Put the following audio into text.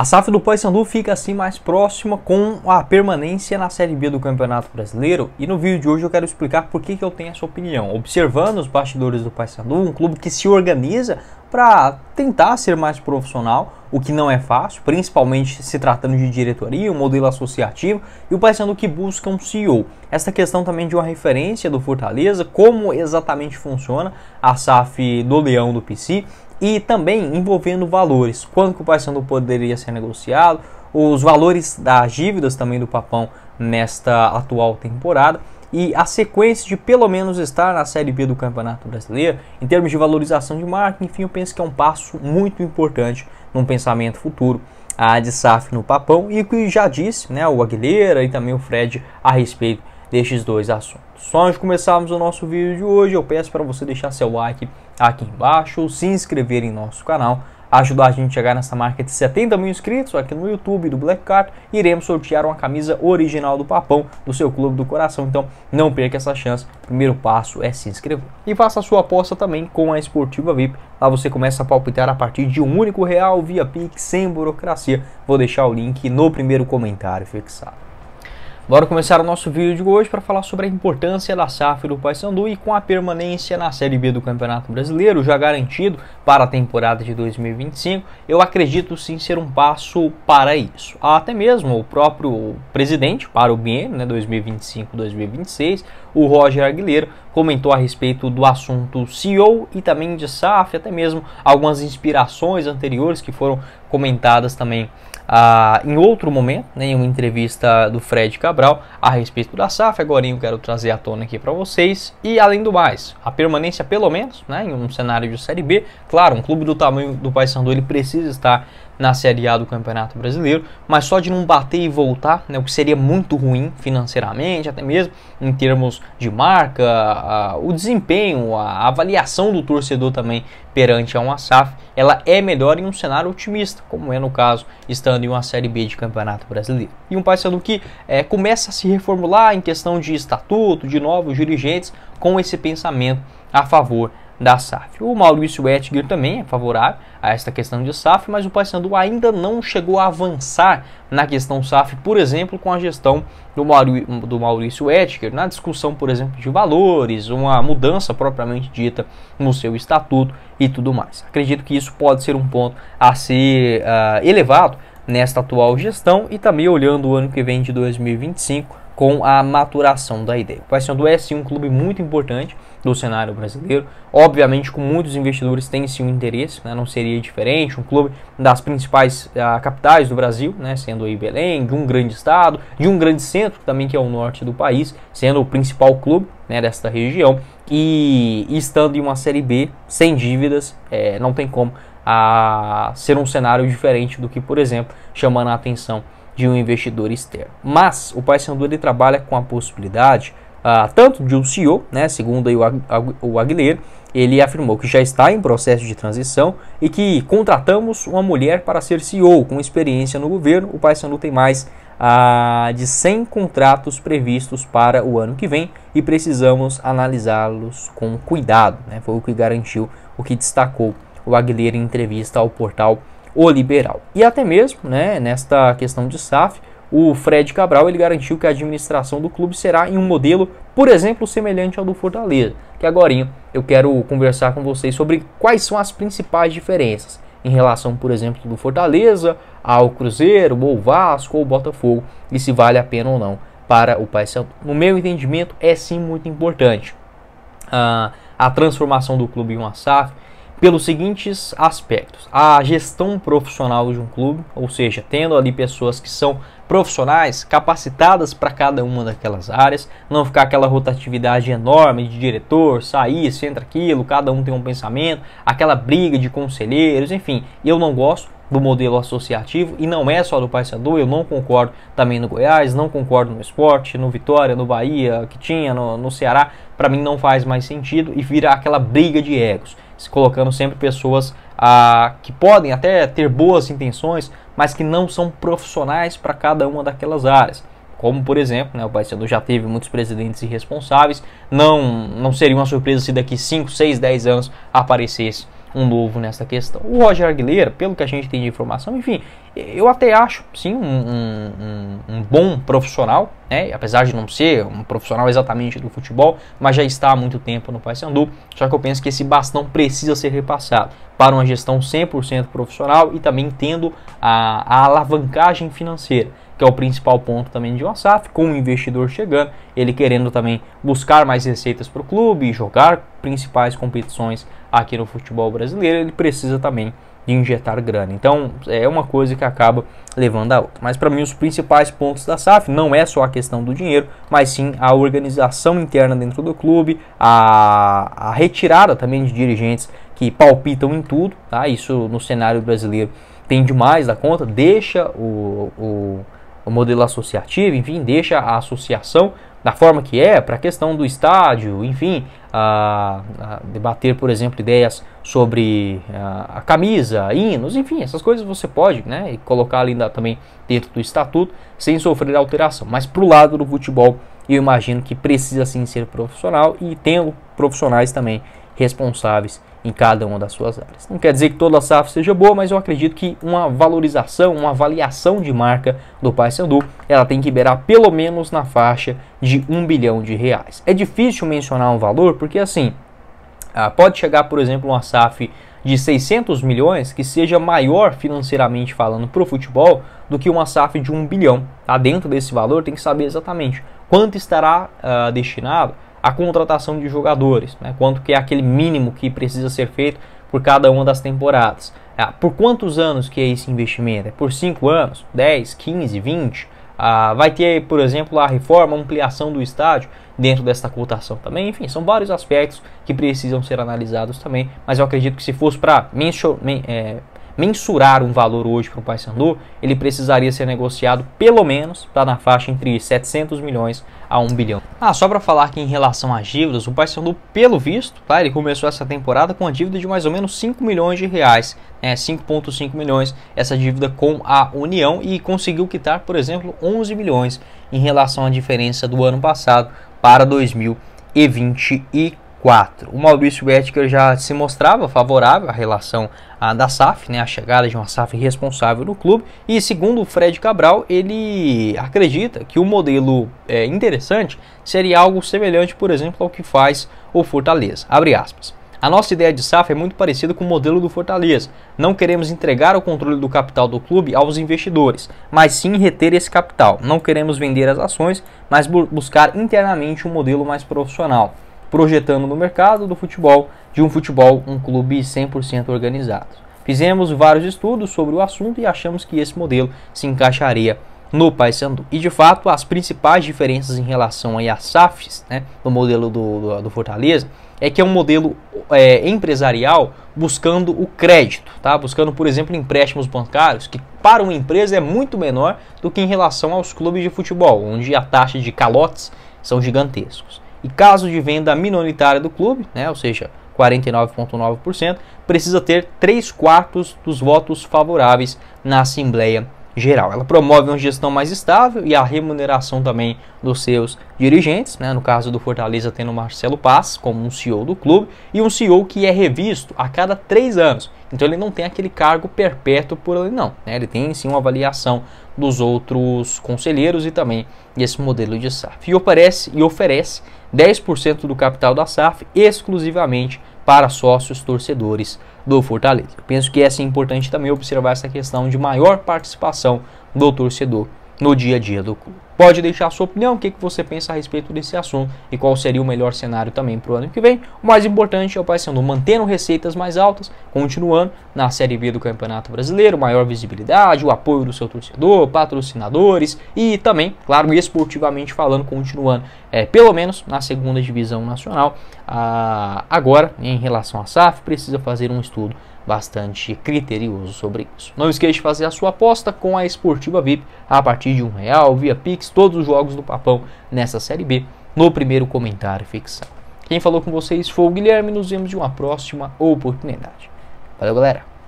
A SAF do Paysandu fica assim mais próxima com a permanência na Série B do Campeonato Brasileiro, e no vídeo de hoje eu quero explicar por que eu tenho essa opinião. Observando os bastidores do Paysandu, um clube que se organiza para tentar ser mais profissional, o que não é fácil, principalmente se tratando de diretoria, um modelo associativo, e o Paysandu que busca um CEO. Essa questão também de uma referência do Fortaleza, como exatamente funciona a SAF do Leão do PC, e também envolvendo valores, quando que o Paysandu poderia ser negociado, os valores das dívidas também do Papão nesta atual temporada, e a sequência de pelo menos estar na Série B do Campeonato Brasileiro, em termos de valorização de marca. Enfim, eu penso que é um passo muito importante num pensamento futuro de SAF no Papão, e o que já disse, né, o Aguilera e também o Fred a respeito destes dois assuntos. Só antes de começarmos o nosso vídeo de hoje, eu peço para você deixar seu like aqui embaixo, se inscrever em nosso canal, ajudar a gente a chegar nessa marca de 70 mil inscritos aqui no YouTube do Black Card. Iremos sortear uma camisa original do Papão, do seu clube do coração, então não perca essa chance. O primeiro passo é se inscrever. E faça a sua aposta também com a Esportiva VIP. Lá você começa a palpitar a partir de R$1 via Pix, sem burocracia. Vou deixar o link no primeiro comentário fixado. Bora começar o nosso vídeo de hoje para falar sobre a importância da SAF do Paysandu, e com a permanência na Série B do Campeonato Brasileiro já garantido para a temporada de 2025, eu acredito sim ser um passo para isso. Até mesmo o próprio presidente para o biênio, né, 2025-2026, o Roger Aguilera, comentou a respeito do assunto CEO e também de SAF, até mesmo algumas inspirações anteriores que foram comentadas também em outro momento, né, em uma entrevista do Fred Cabral a respeito da SAF. Agora eu quero trazer à tona aqui para vocês. E além do mais, a permanência pelo menos, né, em um cenário de Série B. Claro, um clube do tamanho do Paysandu ele precisa estar na Série A do Campeonato Brasileiro, mas só de não bater e voltar, né, o que seria muito ruim financeiramente, até mesmo em termos de marca, o desempenho, a avaliação do torcedor também perante a uma SAF, ela é melhor em um cenário otimista, como é no caso estando em uma Série B de Campeonato Brasileiro. E um Paysandu que começa a se reformular em questão de estatuto, de novos dirigentes, com esse pensamento a favor da SAF. O Maurício Ettinger também é favorável a esta questão de SAF, mas o Paysandu ainda não chegou a avançar na questão SAF, por exemplo, com a gestão do Maurício Ettinger, na discussão, por exemplo, de valores, uma mudança propriamente dita no seu estatuto e tudo mais. Acredito que isso pode ser um ponto a ser elevado nesta atual gestão, e também olhando o ano que vem de 2025 com a maturação da ideia. O Paysandu é sim um clube muito importante do cenário brasileiro, obviamente com muitos investidores tem sim um interesse, né, não seria diferente, um clube das principais capitais do Brasil, né, sendo aí Belém, de um grande estado, de um grande centro também que é o norte do país, sendo o principal clube, né, desta região, e estando em uma Série B sem dívidas, não tem como ser um cenário diferente do que, por exemplo, chamando a atenção de um investidor externo. Mas o Paysandu ele trabalha com a possibilidade tanto de um CEO, né, segundo aí o Aguilera, ele afirmou que já está em processo de transição e que contratamos uma mulher para ser CEO com experiência no governo. O Paysandu tem mais de 100 contratos previstos para o ano que vem e precisamos analisá-los com cuidado, né, foi o que garantiu, o que destacou o Aguilera em entrevista ao portal O Liberal. E até mesmo, né, nesta questão de SAF, o Fred Cabral ele garantiu que a administração do clube será em um modelo, por exemplo, semelhante ao do Fortaleza, que agora eu quero conversar com vocês sobre quais são as principais diferenças em relação, por exemplo, do Fortaleza ao Cruzeiro, ou Vasco, ou Botafogo, e se vale a pena ou não para o Paysandu. No meu entendimento, é sim muito importante a transformação do clube em uma SAF, pelos seguintes aspectos: a gestão profissional de um clube, ou seja, tendo ali pessoas que são profissionais, capacitadas para cada uma daquelas áreas, não ficar aquela rotatividade enorme de diretor, sair, se entra aquilo, cada um tem um pensamento, aquela briga de conselheiros, enfim, eu não gosto do modelo associativo, e não é só do Paysandu, eu não concordo também no Goiás, não concordo no Sport, no Vitória, no Bahia, que tinha no Ceará, para mim não faz mais sentido e vira aquela briga de egos, se colocando sempre pessoas que podem até ter boas intenções, mas que não são profissionais para cada uma daquelas áreas. Como, por exemplo, né, o Paysandu já teve muitos presidentes irresponsáveis, não seria uma surpresa se daqui 5, 6, 10 anos aparecesse um novo nessa questão. O Roger Aguilera, pelo que a gente tem de informação, enfim, eu até acho, sim, um bom profissional, né? Apesar de não ser um profissional exatamente do futebol, mas já está há muito tempo no Paysandu. Só que eu penso que esse bastão precisa ser repassado para uma gestão 100% profissional e também tendo a alavancagem financeira, que é o principal ponto também de uma SAF, com o investidor chegando, ele querendo também buscar mais receitas para o clube, jogar principais competições aqui no futebol brasileiro, ele precisa também de injetar grana. Então é uma coisa que acaba levando a outra. Mas para mim os principais pontos da SAF não é só a questão do dinheiro, mas sim a organização interna dentro do clube, a retirada também de dirigentes que palpitam em tudo, tá? Isso no cenário brasileiro tem demais da conta, deixa o modelo associativo, enfim, deixa a associação da forma que é, para a questão do estádio, enfim, debater, por exemplo, ideias sobre a camisa, hinos, enfim, essas coisas você pode, né, colocar ali também dentro do estatuto, sem sofrer alteração. Mas para o lado do futebol, eu imagino que precisa sim ser profissional e tendo profissionais também responsáveis em cada uma das suas áreas. Não quer dizer que toda a SAF seja boa, mas eu acredito que uma valorização, uma avaliação de marca do Paysandu, ela tem que beirar pelo menos na faixa de R$1 bilhão. É difícil mencionar um valor, porque assim, pode chegar, por exemplo, uma SAF de 600 milhões que seja maior financeiramente falando para o futebol do que uma SAF de 1 bilhão. Tá? Dentro desse valor tem que saber exatamente quanto estará destinado a contratação de jogadores, né? Quanto que é aquele mínimo que precisa ser feito por cada uma das temporadas. Por quantos anos que é esse investimento? É por 5 anos, 10, 15, 20? Vai ter, por exemplo, a reforma, a ampliação do estádio dentro desta cotação também. Enfim, são vários aspectos que precisam ser analisados também, mas eu acredito que se fosse para mensurar um valor hoje para o Paysandu, ele precisaria ser negociado pelo menos na faixa entre 700 milhões a 1 bilhão. Só para falar que em relação às dívidas, o Paysandu, pelo visto, tá, ele começou essa temporada com a dívida de mais ou menos 5 milhões de reais, 5,5 milhões essa dívida com a União, e conseguiu quitar, por exemplo, 11 milhões em relação à diferença do ano passado para 2024. O Maurício Bettinger já se mostrava favorável à relação da SAF, né, a chegada de uma SAF responsável no clube, e segundo o Fred Cabral, ele acredita que o modelo interessante seria algo semelhante, por exemplo, ao que faz o Fortaleza. Abre aspas. A nossa ideia de SAF é muito parecida com o modelo do Fortaleza. Não queremos entregar o controle do capital do clube aos investidores, mas sim reter esse capital. Não queremos vender as ações, mas buscar internamente um modelo mais profissional, projetando no mercado do futebol, um clube 100% organizado. Fizemos vários estudos sobre o assunto e achamos que esse modelo se encaixaria no Paysandu. E de fato, as principais diferenças em relação às SAFs, né, no modelo do Fortaleza, é que é um modelo empresarial buscando o crédito, tá? Buscando, por exemplo, empréstimos bancários, que para uma empresa é muito menor do que em relação aos clubes de futebol, onde a taxa de calotes são gigantescos. E caso de venda minoritária do clube, né, ou seja, 49,9%, precisa ter 3/4 dos votos favoráveis na Assembleia Geral. Ela promove uma gestão mais estável e a remuneração também dos seus dirigentes, né, no caso do Fortaleza tendo Marcelo Paz como um CEO do clube, e um CEO que é revisto a cada 3 anos. Então ele não tem aquele cargo perpétuo por ali não, né? Ele tem sim uma avaliação dos outros conselheiros e também esse modelo de SAF. E oferece 10% do capital da SAF exclusivamente para sócios torcedores do Fortaleza. Eu penso que é importante também observar essa questão de maior participação do torcedor no dia a dia do clube. Pode deixar a sua opinião, o que você pensa a respeito desse assunto e qual seria o melhor cenário também para o ano que vem. O mais importante é o Paysandu mantendo receitas mais altas, continuando na Série B do Campeonato Brasileiro, maior visibilidade, o apoio do seu torcedor, patrocinadores e também, claro, esportivamente falando, continuando pelo menos na segunda divisão nacional. Agora, em relação à SAF, precisa fazer um estudo bastante criterioso sobre isso. Não esqueça de fazer a sua aposta com a Esportiva VIP a partir de R$1 via Pix, todos os jogos do Papão nessa Série B, no primeiro comentário fixado. Quem falou com vocês foi o Guilherme, nos vemos em uma próxima oportunidade. Valeu, galera!